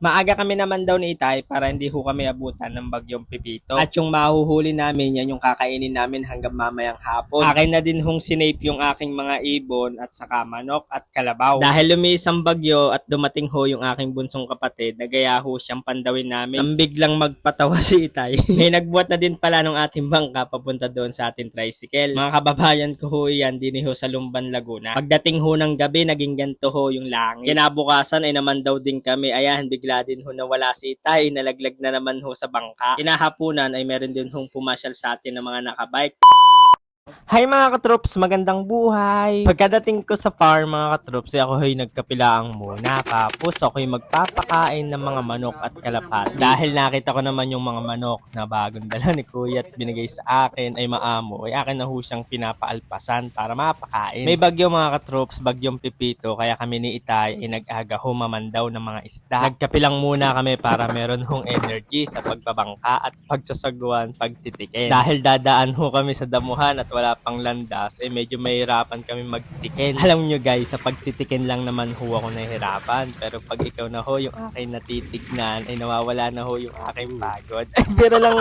Maaga kami naman daw ni Itay para hindi ho kami abutan ng bagyong Pipito. At yung mahuhuli namin, yan yung kakainin namin hanggang mamayang hapon. Akin na din hong sinape yung aking mga ibon at saka manok at kalabaw. Dahil lumiis ang bagyo at dumating ho yung aking bunsong kapatid, nagaya ho siyang pandawin namin. Nang biglang magpatawa si Itay. May nagbuhat na din pala ng ating bangka papunta doon sa ating tricycle. Mga kababayan ko ho yan, din ho sa Lumban, Laguna. Pagdating ho ng gabi, naging ganito ho yung langit. Kinabukasan ay naman daw din kami. Ayan, bigla din ho nawala si Itay. Nalaglag na naman ho sa bangka. Kinahapunan ay meron din hong pumasyal sa atin ng mga nakabike. Hi mga katrops, magandang buhay! Pagkadating ko sa farm mga katrops, ako ay nagkapilaang muna. Tapos ako'y magpapakain ng mga manok at kalapati. Dahil nakita ko naman yung mga manok na bagong dala ni Kuya at binigay sa akin ay maamo. Ay akin na ho siyang pinapaalpasan para mapakain. May bagyo mga katrops, bagyong Pipito, kaya kami ni Itay ay nag-aga ho mamandaw ng mga isda. Nagkapilang muna kami para meron hong energy sa pagbabangka at pagsasagwan, pagtitikin. Dahil dadaan ho kami sa damuhan at wala pang landas, medyo mahirapan kami magtikin. Alam nyo guys, sa pagtitikin lang naman ho ako nahihirapan. Pero pag ikaw na ho yung aking natitignan, ay nawawala na ho yung aking pagod. Pero lang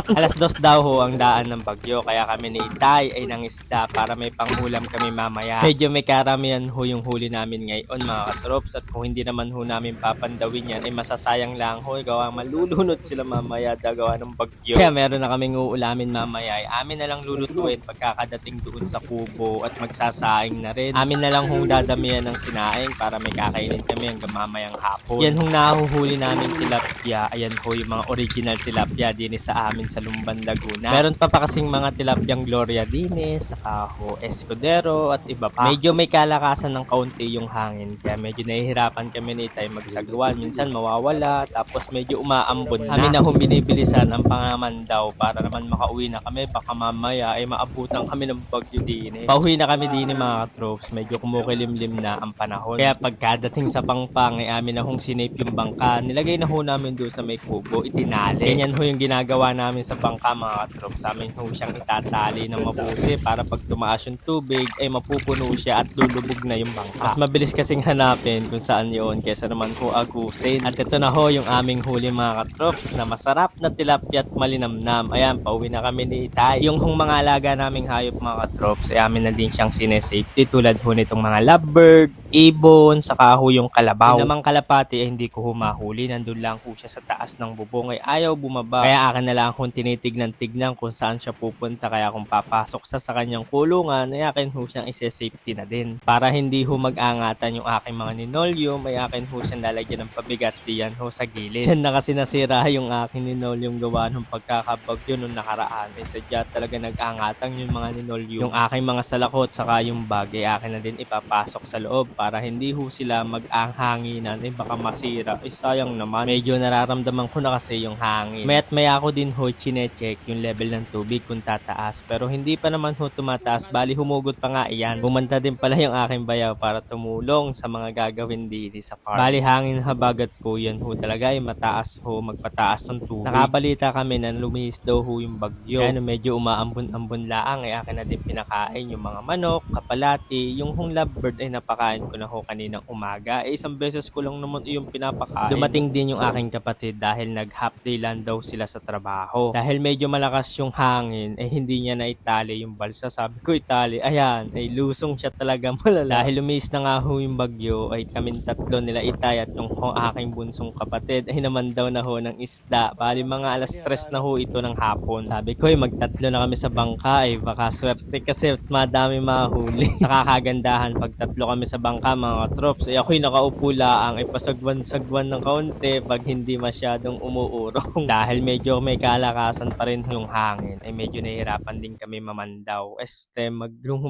alas 2 daw ho ang daan ng bagyo, kaya kami ni Itay ay nangisda para may panghulam kami mamaya. Medyo may karamihan ho yung huli namin ngayon mga katrops, at kung hindi naman ho namin papandawin yan, ay masasayang lang ho, gawa malulunod sila mamaya dagawa ng bagyo. Kaya meron na kaming uulamin mamaya, ay amin na lang lulutuin pagkakadating doon sa kubo at magsasaing na rin. Amin na lang hong dadamihan ng sinaing para may kakainin kami hanggang mamayang hapon. Yan hong nahuhuli namin tilapia. Ayan ho yung mga original tilapia din sa amin sa Lumban, Laguna. Meron pa kasing mga tilapyang Gloria Dines, saka ho Escudero at iba pa. Medyo may kalakasan ng kaunti yung hangin, kaya medyo nahihirapan kami ni Tay magsagwan. Minsan mawawala, tapos medyo umaambon na. Amin na hong binibilisan ang pangamandaw para naman makauwi na kami. Baka mamaya ay maabutan kami ng bagyo din. Pauwi na kami din mga katrops. Medyo kumukilimlim na ang panahon. Kaya pagkadating sa Pangpang ay amin na hong sinape yung bangka. Nilagay na ho namin doon sa may kubo, itinali. Ganyan ho yung ginagawa namin sa bangka mga katrops. Sa amin ho siyang itatali ng mabuti para pag tumaas yung tubig ay mapupuno siya at lulubog na yung bangka. Mas mabilis kasing hanapin kung saan yun kesa naman ho agusin. At ito na ho yung aming huli mga katrops na masarap na tilapia at malinamnam. Ayan, pauwi na kami ni Itay. Yung hong mga alaga naming hayop mga katrops ay amin na din siyang sinesafety tulad ho nitong mga lovebird, ibon, saka ho yung kalabaw. Yung namang kalapati ay hindi ko humahuli. Nandun lang ho siya sa taas ng bubong ay ayaw bumaba. Kaya akin na lang kung tinitignan-tignan kung saan siya pupunta. Kaya kung papasok sa kanyang kulungan ay akin ho siyang isesafety na din. Para hindi ho mag-angatan yung aking mga linoleum ay akin ho siyang lalagyan ng pabigat diyan ho sa gilid. Yan na kasi nasira yung aking linoleum gawa ng pagkakabagyo nung nakaraan. Sadya talaga nag-angatang yung mga linoleum. Yung aking mga salakot saka yung bag ay akin na din ipapasok sa loob para hindi ho sila mag-anghanginan baka masira. Sayang naman. Medyo nararamdaman ko na kasi yung hangin. Maya't maya ako din ho chinecheck yung level ng tubig kung tataas. Pero hindi pa naman ho tumataas. Bali humugot pa nga iyan. Bumanta din pala yung aking bayaw para tumulong sa mga gagawin dito sa farm. Bali hangin habagat po yan ho talaga ay mataas ho, magpataas ng tubig. Nakabalita kami na lumihis daw ho yung bagyo. Kaya medyo umaambon-ambon laang ay akin na din pinakain yung mga manok, kapalati, yung hong lovebird ay napakain ko na ho kaninang umaga. Isang beses ko lang naman yung pinapakain. Dumating din yung aking kapatid dahil nag half day lang daw sila sa trabaho. Dahil medyo malakas yung hangin, hindi niya na itali yung balsa. Sabi ko itali, ayan, ay lusong siya talaga malala. Dahil lumis na nga ho yung bagyo, ay kaming tatlo nila Itay at yung aking bunsong kapatid ay naman daw na ho ng isda. Bali mga alas 3 na ho ito ng hapon. Sabi ko magtatlo na kami sa bangka baka swerte kasi madami mahuli. Sa kakagandahan pag tatlo kami sa bangka mga trops ako'y nakaupo lang pasagwan-sagwan ng kaunti pag hindi masyadong umuurong. Dahil medyo may kalakasan pa rin yung hangin ay medyo nahihirapan din kami mamandaw.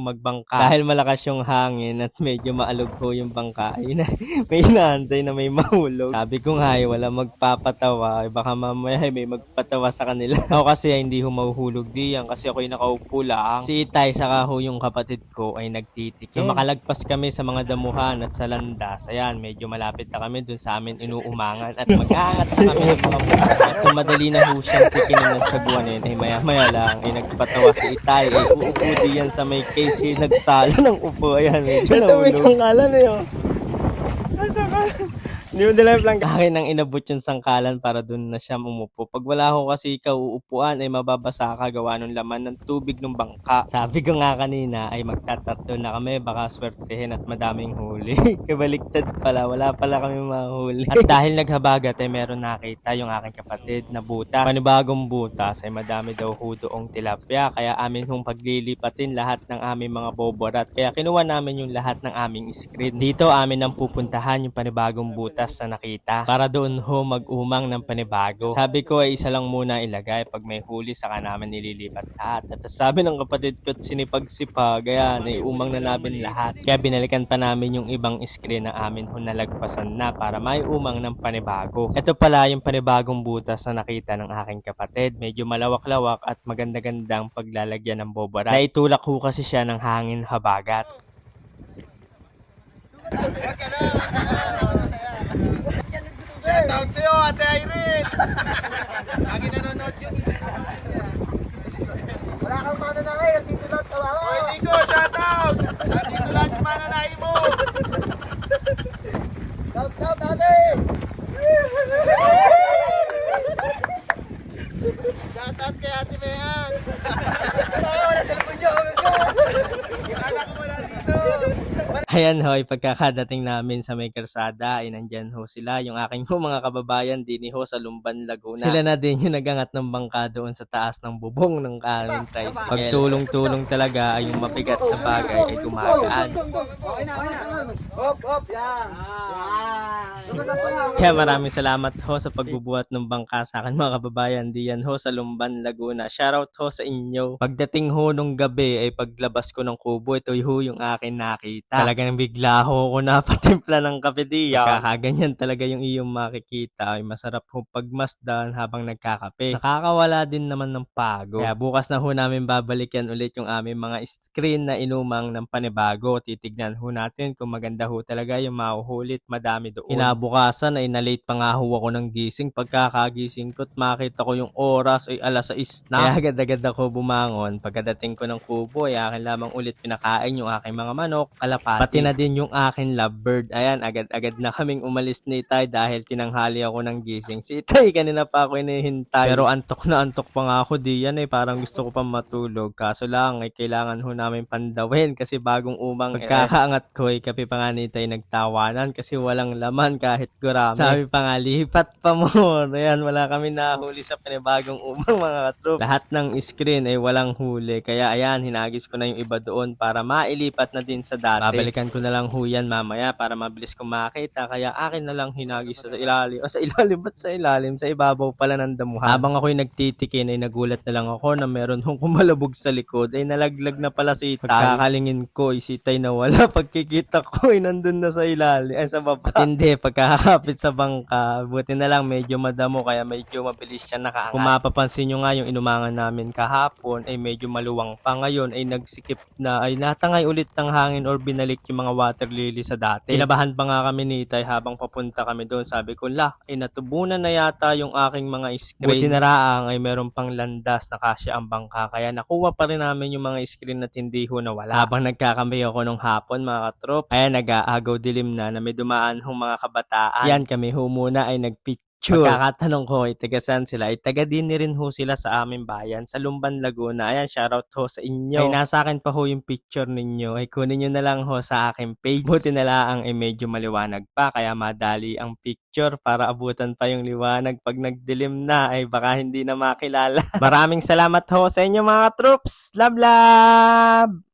Magbangka. Dahil malakas yung hangin at medyo maalog po yung bangka ay may inaantay na may mahulog. Sabi ko nga wala magpapatawa baka mamaya may magpatawa sa kanila. Ako kasi hindi ho mahuhulog diyan kasi ako'y nakaupo lang. Si Itay saka ho yung kapatid ko ay nagtitikin. Yung makalagpas kami sa mga damuhan at sa landas, ayan, medyo malapit na kami dun sa amin inuumangan at mag-aangat na kami ng mga buhay. At kung madali na ho siyang tikinin ng sagwanin, maya-maya lang ay nagpatawa si Itay. Uupo diyan sa may case, nagsala ng upo. Ayan, medyo nahulog. Ito may kangala na yun. New life lang. Akin ang inabot yung sangkalan para doon na siya umupo. Pag wala ko kasi ikaw uupuan ay mababasa ka gawa ng laman ng tubig ng bangka. Sabi ko nga kanina ay magtatatlo na kami baka swertehin at madaming huli. Kabaliktad pala, wala pala kami mahuli. At dahil naghabagat ay meron nakita yung aking kapatid na butas. Panibagong butas ay madami daw hudoong tilapia kaya amin hong paglilipatin lahat ng aming mga boborat. Kaya kinuha namin yung lahat ng aming screen. Dito amin ang pupuntahan yung panibagong butas na nakita para doon ho mag-umang ng panibago. Sabi ko ay isa lang muna ilagay pag may huli saka namin nililipat lahat. At sabi ng kapatid ko sinipag-sipag ayan ay umang na namin lahat. Kaya binalikan pa namin yung ibang screen na amin ho nalagpasan na para may umang ng panibago. Ito pala yung panibagong butas na nakita ng aking kapatid. Medyo malawak-lawak at maganda-gandang paglalagyan ng bobora. Naitulak ho kasi siya ng hangin habagat. Shoutout sa'yo, Ate Irene! Lagi nanonood yun. Wala kang mananakay, at dito lang tawawa. Oy, Nico, shoutout! Dito lang yung mananakay mo. Shoutout, ate! Shoutout kay Ate Mehan! Wala telepon nyo! Yung anak ko wala dito! Ayan ho, pagkakadating namin sa may karsada ay nandyan ho sila, yung aking ho mga kababayan din ho sa Lumban, Laguna. Sila na din yung nagangat ng bangka doon sa taas ng bubong ng aming tricycle. Pagtulong-tulong talaga ay yung mabigat sa bagay ay gumagaan. Okay na. Hop, yan. Kaya maraming salamat ho sa pagbubuhat ng bangka sa akin mga kababayan diyan ho sa Lumban, Laguna. Shoutout ho sa inyo. Pagdating ho nung gabi ay paglabas ko ng kubo, ito ho yung akin nakita. Talagang bigla ho ako napatimpla ng kape diyan. Kakaganyan talaga yung iyong makikita. Ay masarap ho pagmasdan habang nagkakape. Nakakawala din naman ng pagod. Kaya bukas na ho namin babalikan ulit yung aming mga screen na inumang ng panibago. Titignan ho natin kung maganda ho talaga yung mahuhulit madami doon. Kinabukasan ay na-late pa nga ho ako ng gising. Pagkakagising ko at makita ko yung oras ay 6:00 na. Kaya agad-agad ako bumangon. Pagkadating ko ng kubo ay akin lamang ulit pinakain yung aking mga manok, kalapati. Pati na din yung akin lovebird. Ayan, agad-agad na kaming umalis ni Itay dahil tinanghali ako ng gising. Si Itay kanina pa ako hinihintay. Pero antok na antok pa nga ako diyan eh. Parang gusto ko pa matulog. Kaso lang ay kailangan ho namin pandawin kasi bagong umang pagkakaangat ko ay kape pa nga ni Itay nagtawanan kasi walang laman kahit gurami. Sabi pa nga, lipat pa mo. Ayan, wala kami nahuli sa panibagong umang mga katroops. Lahat ng screen ay walang huli. Kaya ayan, hinagis ko na yung iba doon para mailipat na din sa dati. Babalikan ko na lang ho yan mamaya para mabilis ko makita. Kaya akin na lang hinagis sa ilalim. O sa ilalim, ba't sa ilalim? Sa ibabaw pala ng damuhan. Habang ako'y nagtitikin ay nagulat na lang ako na meron hong kumalabog sa likod. Ay nalaglag na pala si Tay. Pagkakalingin ko, si Tay nawala. Pagkikita ko ay nandun na sa ilalim. Ay sa baba. At hindi, pagkakapit sa bangka, buti na lang medyo madamo kaya medyo mabilis siya nakaangat. Kung mapapansin nyo nga yung inumangan namin kahapon ay medyo maluwang pa. Ngayon ay nagsikip na ay natangay ulit ng hangin or binalik yung mga water lily sa dati. Kinabahan pa nga kami ni Itay habang papunta kami doon. Sabi ko, ay natubunan na yata yung aking mga screen. Buti na raang ay meron pang landas na kasya ang bangka. Kaya nakuha pa rin namin yung mga screen na hindi ho nawala. Habang nagkakamay ako nung hapon mga katrops, ay nag-aagaw dilim na may dumaan hong mga kabataan. Yan kami ho muna ay nagpicture. Magkakatanong ko ay taga saan sila? Ay taga din rin ho sila sa aming bayan sa Lumban, Laguna. Ayan, shoutout ho sa inyo. Ay nasa akin pa ho yung picture ninyo. Ay kunin nyo na lang ho sa aking page. Buti na lang ay medyo maliwanag pa kaya madali ang picture para abutan pa yung liwanag. Pag nagdilim na ay baka hindi na makilala. Maraming salamat ho sa inyo mga troops. Love love!